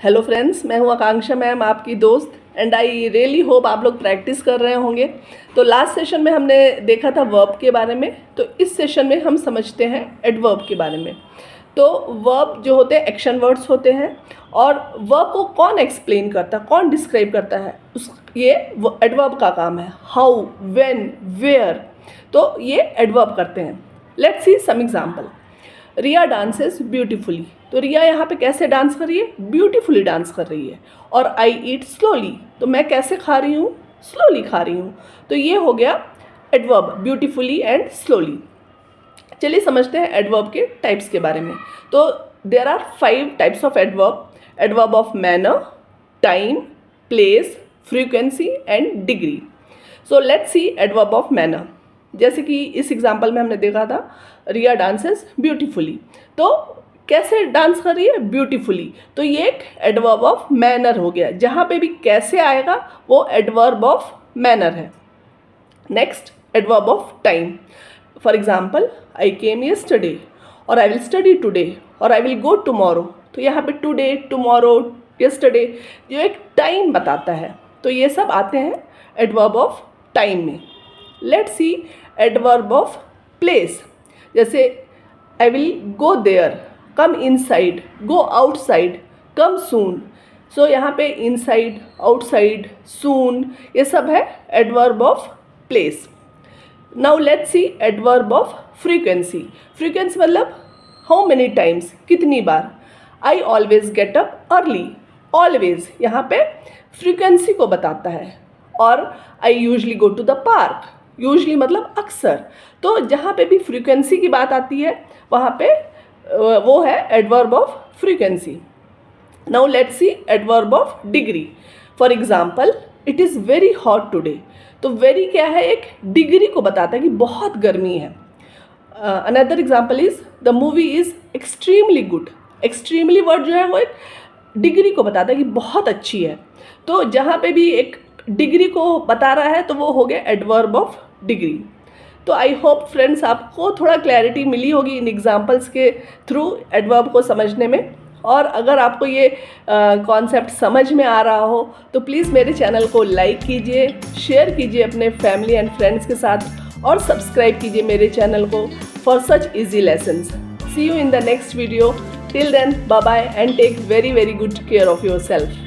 Hello friends, मैं हूँ आकांक्षा ma'am, आपकी दोस्त। एंड आई रियली होप आप लोग प्रैक्टिस कर रहे होंगे। तो लास्ट सेशन में हमने देखा था वर्ब के बारे में, तो इस सेशन में हम समझते हैं एडवर्ब के बारे में। तो वर्ब जो होते हैं एक्शन वर्ड्स होते हैं, और वर्ब को कौन एक्सप्लेन करता है, कौन डिस्क्राइब करता है, ये एडवर्ब का काम है। हाउ, व्हेन, वेयर, तो ये एडवर्ब करते हैं। Let's see some example. Riya dances beautifully. तो रिया यहाँ पे कैसे डांस कर रही है? ब्यूटीफुली डांस कर रही है। और आई ईट स्लोली, तो मैं कैसे खा रही हूँ? स्लोली खा रही हूँ। तो ये हो गया एडवर्ब, ब्यूटीफुली एंड स्लोली। चलिए समझते हैं एडवर्ब के टाइप्स के बारे में। तो there are 5 types of adverb. Adverb of manner, time, place, frequency and degree. So let's see adverb of manner. जैसे कि इस एग्जाम्पल में हमने देखा था रिया डांसेस ब्यूटीफुली। तो कैसे डांस कर रही है? ब्यूटीफुली। तो ये एक एडवर्ब ऑफ मैनर हो गया। जहाँ पे भी कैसे आएगा वो एडवर्ब ऑफ मैनर है। Next, adverb of time. For example, I came yesterday, और आई विल स्टडी टुडे, और आई विल गो टुमारो। तो यहाँ पे टुडे, टुमारो, येस्टरडे जो एक टाइम बताता है। तो ये सब आते हैं एडवर्ब ऑफ टाइम में। Let's see adverb of place. जैसे I will go there, come inside, go outside, come soon. So यहाँ पे इनसाइड, आउटसाइड, सून, ये सब है adverb of place. Now let's see adverb of frequency. Frequency मतलब how many times, कितनी बार। I always get up early. Always यहाँ पे फ्रीक्वेंसी को बताता है। और I usually go to the park. Usually मतलब अक्सर। तो जहाँ पे भी फ्रीक्वेंसी की बात आती है वहाँ पे वो है adverb of frequency. Now let's see adverb of degree. For example, it is very hot today. तो वेरी क्या है? एक डिग्री को बताता है कि बहुत गर्मी है। Another example is the movie is extremely good. Extremely word जो है वो एक डिग्री को बताता है कि बहुत अच्छी है। तो जहाँ पे भी एक डिग्री को बता रहा है तो वो हो गया एडवर्ब ऑफ डिग्री। तो आई होप फ्रेंड्स आपको थोड़ा क्लैरिटी मिली होगी इन एग्जाम्पल्स के थ्रू एडवर्ब को समझने में। और अगर आपको ये कॉन्सेप्ट समझ में आ रहा हो तो प्लीज़ मेरे चैनल को लाइक कीजिए, शेयर कीजिए अपने फैमिली एंड फ्रेंड्स के साथ, और सब्सक्राइब कीजिए मेरे चैनल को for such easy lessons. See you in the next video. Till then, bye bye and take very very good care of your self.